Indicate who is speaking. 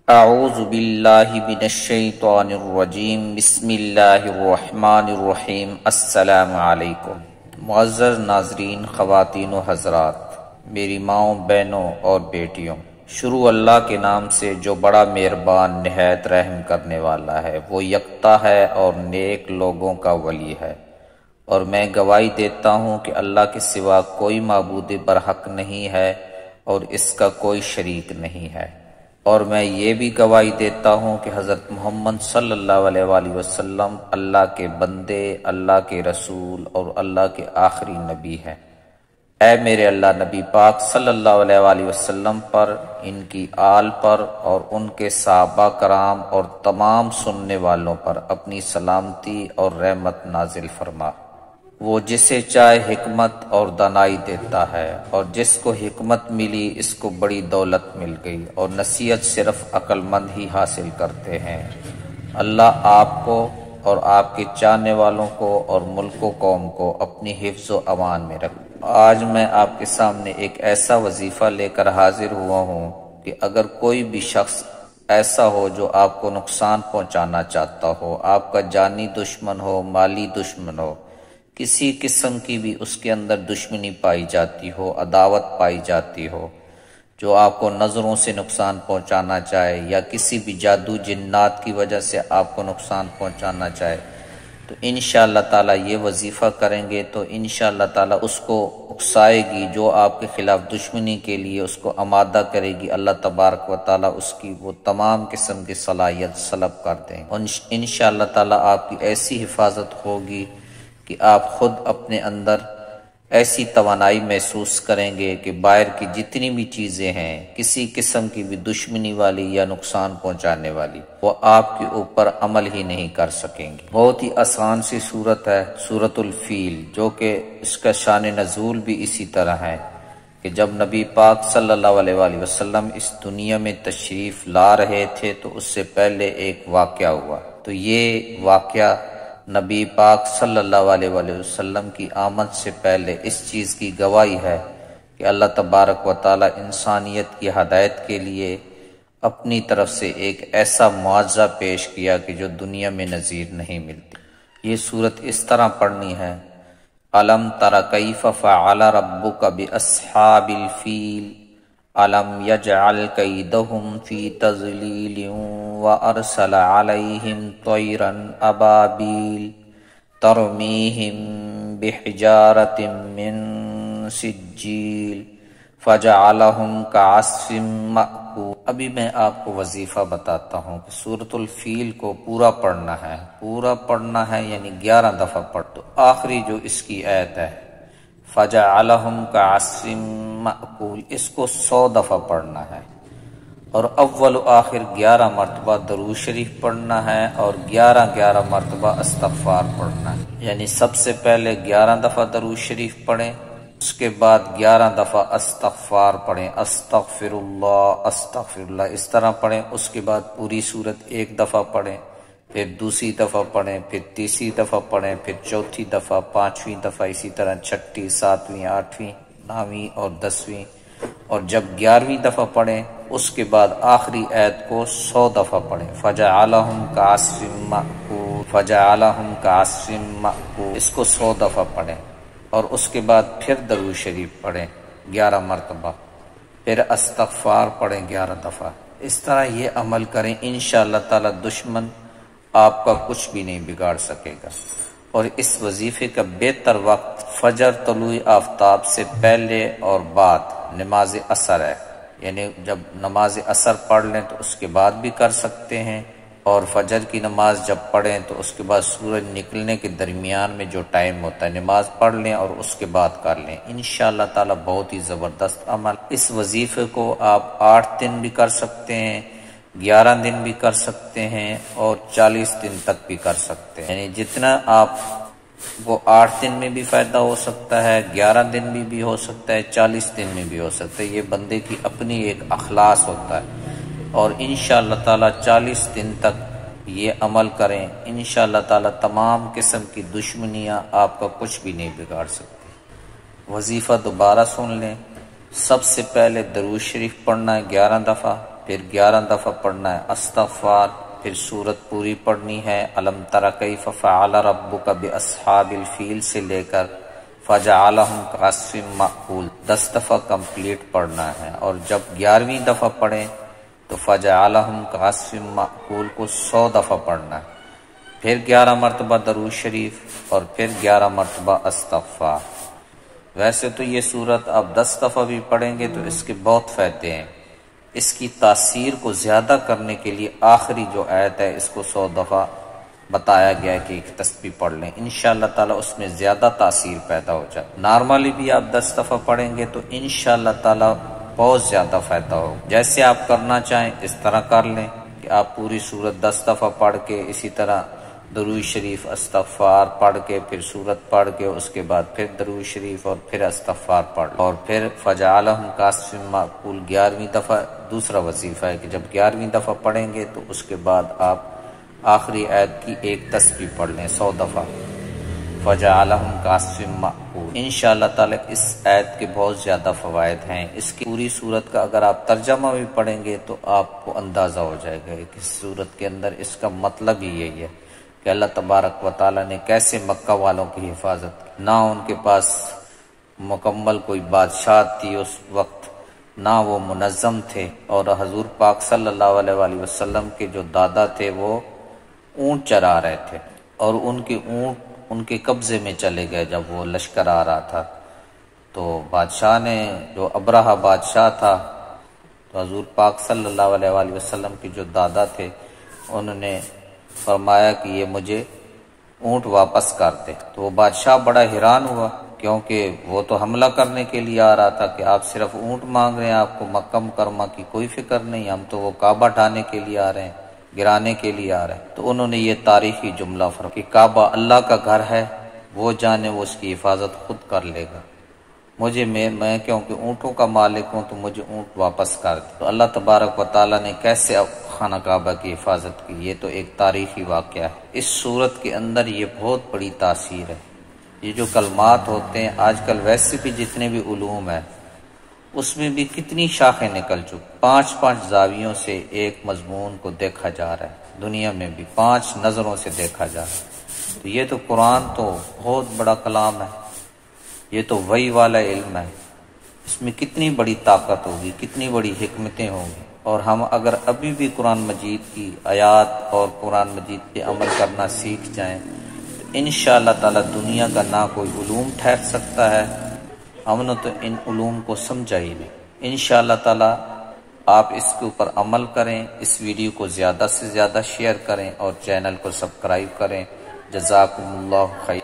Speaker 1: اعوذ باللہ من الشیطان الرجیم بسم اللہ الرحمن الرحیم۔ السلام علیکم معزز ناظرین، خواتین و حضرات، میری ماؤں، بہنوں اور بیٹیوں، شروع اللہ کے نام سے جو بڑا مہربان نہایت رحم کرنے والا ہے۔ وہ یکتا ہے اور نیک لوگوں کا ولی ہے، اور میں گواہی دیتا ہوں کہ اللہ کے سوا کوئی معبود برحق نہیں ہے اور اس کا کوئی شریک نہیں ہے، اور میں یہ بھی گواہی دیتا ہوں کہ حضرت محمد صلی اللہ علیہ وآلہ وسلم اللہ کے بندے، اللہ کے رسول اور اللہ کے آخری نبی ہیں۔ اے میرے اللہ نبی پاک صلی اللہ علیہ وآلہ وسلم پر، ان کی آل پر اور ان کے صحابہ کرام اور تمام سننے والوں پر اپنی سلامتی اور رحمت نازل فرما۔ وہ جسے چاہے حکمت اور دانائی دیتا ہے، اور جس کو حکمت ملی اس کو بڑی دولت مل گئی، اور نصیحت صرف عقل مند ہی حاصل کرتے ہیں۔ اللہ آپ کو اور آپ کے چاہنے والوں کو اور ملک و قوم کو اپنی حفظ و امان میں رکھے۔ آج میں آپ کے سامنے ایک ایسا وظیفہ لے کر حاضر ہوا ہوں کہ اگر کوئی بھی شخص ایسا ہو جو آپ کو نقصان پہنچانا چاہتا ہو، آپ کا جانی دشمن ہو، مالی دشمن ہو، کسی قسم کی بھی اس کے اندر دشمنی پائی جاتی ہو، عداوت پائی جاتی ہو، جو آپ کو نظروں سے نقصان پہنچانا چاہے یا کسی بھی جادو جنات کی وجہ سے آپ کو نقصان پہنچانا چاہے، تو انشاءاللہ تعالیٰ یہ وظیفہ کریں گے تو انشاءاللہ تعالیٰ اس کو اکسائے گی، جو آپ کے خلاف دشمنی کے لیے اس کو آمادہ کرے گی، اللہ تبارک و تعالیٰ اس کی وہ تمام قسم کی صلاحیت سلب کر دیں، اور انشاءاللہ تعالیٰ آپ کی ایسی حفاظت ہوگی کہ آپ خود اپنے اندر ایسی توانائی محسوس کریں گے کہ باہر کی جتنی بھی چیزیں ہیں، کسی قسم کی بھی دشمنی والی یا نقصان پہنچانے والی، وہ آپ کے اوپر عمل ہی نہیں کر سکیں گے۔ بہت ہی آسان سی صورت ہے سورۃ الفیل، جو کہ اس کا شان نزول بھی اسی طرح ہے کہ جب نبی پاک صلی اللہ علیہ وآلہ وسلم اس دنیا میں تشریف لا رہے تھے تو اس سے پہلے ایک واقعہ ہوا، تو یہ واقعہ نبی پاک صلی اللہ علیہ وآلہ وسلم کی آمد سے پہلے اس چیز کی گواہی ہے کہ اللہ تبارک و تعالی انسانیت کی ہدایت کے لیے اپنی طرف سے ایک ایسا معجزہ پیش کیا کہ جو دنیا میں نظیر نہیں ملتی۔ یہ صورت اس طرح پڑھنی ہے: الم تر کیف فعل ربک باصحاب الفیل الم یجعل کیدہم فی تضلیل وارسل علیہم طیرا ابابیل ترمیہم بحجارۃ من سجیل فجعلہم کعصف مأکول۔ ابھی میں آپ کو وظیفہ بتاتا ہوں کہ سورۃ الفیل کو پورا پڑھنا ہے، یعنی 11 دفعہ پڑھ دو۔ آخری جو اس کی آیت ہے فجعلہم کعصف مأکول، اس کو 100 دفعہ پڑھنا ہے، اور اول و آخر 11 مرتبہ درود شریف پڑھنا ہے، اور 11 مرتبہ استغفار پڑھنا ہے۔ یعنی سب سے پہلے 11 دفعہ درود شریف پڑھیں، اس کے بعد 11 دفعہ استغفار پڑھیں، استغفر اللہ اس طرح پڑھیں۔ اس کے بعد پوری صورت 1 دفعہ پڑھیں، پھر دوسری دفعہ پڑھیں، پھر تیسری دفعہ پڑھیں، پھر چوتھی دفعہ، 5ویں دفعہ، اسی طرح 6، 7، 8، 9 اور 10، اور جب 11ویں دفعہ پڑھیں اس کے بعد آخری آیت کو 100 دفعہ پڑھیں، فجعلہم کعصف مأکول، اس کو 100 دفعہ پڑھیں، اور اس کے بعد پھر درود شریف پڑھیں 11 مرتبہ، پھر استغفار پڑھیں 11 دفعہ۔ اس طرح یہ عمل کریں، انشاءاللہ تعالی دشمن آپ کا کچھ بھی نہیں بگاڑ سکے گا۔ اور اس وظیفے کا بہتر وقت فجر طلوع آفتاب سے پہلے اور بعد نماز عصر ہے، یعنی جب نماز عصر پڑھ لیں تو اس کے بعد بھی کر سکتے ہیں، اور فجر کی نماز جب پڑھیں تو اس کے بعد سورج نکلنے کے درمیان میں جو ٹائم ہوتا ہے نماز پڑھ لیں اور اس کے بعد کر لیں، انشاءاللہ تعالی بہت ہی زبردست عمل۔ اس وظیفے کو آپ 8 دن بھی کر سکتے ہیں، 11 دن بھی کر سکتے ہیں، اور 40 دن تک بھی کر سکتے ہیں، یعنی جتنا آپ وہ 8 دن میں بھی فائدہ ہو سکتا ہے، 11 دن میں بھی ہو سکتا ہے، 40 دن میں بھی ہو سکتا ہے، یہ بندے کی اپنی ایک اخلاص ہوتا ہے۔ اور انشاءاللہ تعالی 40 دن تک یہ عمل کریں، انشاءاللہ تعالی تمام قسم کی دشمنیاں آپ کا کچھ بھی نہیں بگاڑ سکتی۔ وظیفہ دوبارہ سن لیں، سب سے پہلے درود شریف پڑھنا ہے 11 دفعہ، پھر 11 دفعہ پڑھنا ہے استغفار، پھر سورت پوری پڑھنی ہے الم تر کیف فعل ربک باصحاب الفیل سے لے کر فجعلہم کعصف مأکول 10 دفعہ کمپلیٹ پڑھنا ہے، اور جب 11ویں دفعہ پڑھیں تو فجعلہم کعصف مأکول کو 100 دفعہ پڑھنا ہے، پھر 11 مرتبہ درود شریف اور پھر 11 مرتبہ استغفار۔ ویسے تو یہ سورت آپ 10 دفعہ بھی پڑھیں گے تو اس کے بہت فائدے ہیں، اس کی تاثیر کو زیادہ کرنے کے لیے آخری جو آیت ہے اس کو 100 دفعہ بتایا گیا ہے کہ ایک تسبیح پڑھ لیں، انشاءاللہ تعالی اس میں زیادہ تاثیر پیدا ہو جائے۔ نارملی بھی آپ 10 دفعہ پڑھیں گے تو انشاءاللہ تعالی بہت زیادہ فائدہ ہو۔ جیسے آپ کرنا چاہیں اس طرح کر لیں کہ آپ پوری سورت 10 دفعہ پڑھ کے اسی طرح درود شریف استغفار پڑھ کے پھر سورت پڑھ کے اس کے بعد پھر درود شریف اور پھر استغفار پڑھ اور پھر فجعلہم کعصف مأکول 11ویں دفعہ دوسرا وظیفہ ہے کہ جب 11ویں دفعہ پڑھیں گے تو اس کے بعد آپ آخری آیت کی ایک تسبیح پڑھ لیں 100 دفعہ فجعلہم کعصف مأکول۔ انشاءاللہ تعالی اس آیت کے بہت زیادہ فوائد ہیں، اس کی پوری سورت کا اگر آپ ترجمہ بھی پڑھیں گے تو آپ کو اندازہ ہو جائے گا کہ اس سورت کے اندر اس کا مطلب ہی یہی ہے کہ اللہ تبارک و تعالی نے کیسے مکہ والوں کی حفاظت کی، نہ ان کے پاس مکمل کوئی بادشاہ تھی اس وقت، نہ وہ منظم تھے، اور حضور پاک صلی اللہ علیہ وآلہ وسلم کے جو دادا تھے وہ اونٹ چرا رہے تھے اور ان کے اونٹ ان کے قبضے میں چلے گئے جب وہ لشکر آ رہا تھا، تو بادشاہ نے جو ابرہہ بادشاہ تھا تو حضور پاک صلی اللہ علیہ وآلہ وسلم کے جو دادا تھے انہوں نے فرمایا کہ یہ مجھے اونٹ واپس کر دے، تو وہ بادشاہ بڑا حیران ہوا کیونکہ وہ تو حملہ کرنے کے لیے آ رہا تھا کہ آپ صرف اونٹ مانگ رہے ہیں، آپ کو مکہ مکرمہ کی کوئی فکر نہیں، ہم تو وہ کعبہ ڈھانے کے لیے آ رہے ہیں، گرانے کے لیے آ رہے ہیں۔ تو انہوں نے یہ تاریخی جملہ فرمایا کہ کعبہ اللہ کا گھر ہے، وہ جانے وہ اس کی حفاظت خود کر لے گا، مجھے میں کیونکہ اونٹوں کا مالک ہوں تو مجھے اونٹ واپس کر دے۔ تو اللہ تبارک و تعالیٰ نے کیسے خانہ کعبہ کی حفاظت کی، یہ تو ایک تاریخی واقعہ ہے۔ اس صورت کے اندر یہ بہت بڑی تاثیر ہے، یہ جو کلمات ہوتے ہیں آج کل ویسے بھی جتنے بھی علوم ہیں اس میں بھی کتنی شاخیں نکل چکی، 5 زاویوں سے ایک مضمون کو دیکھا جا رہا ہے، دنیا میں بھی 5 نظروں سے دیکھا جا رہا ہے۔ تو یہ تو قرآن تو بہت بڑا کلام ہے، یہ تو وحی والا علم ہے، اس میں کتنی بڑی طاقت ہوگی، کتنی بڑی حکمتیں ہوں گی، اور ہم اگر ابھی بھی قرآن مجید کی آیات اور قرآن مجید پہ عمل کرنا سیکھ جائیں تو انشاءاللہ تعالی دنیا کا نہ کوئی علوم ٹھہر سکتا ہے، ہم نے تو ان علوم کو سمجھا ہی نہیں۔ انشاءاللہ تعالی آپ اس کے اوپر عمل کریں، اس ویڈیو کو زیادہ سے زیادہ شیئر کریں اور چینل کو سبسکرائب کریں۔ جزاکم اللہ خیر۔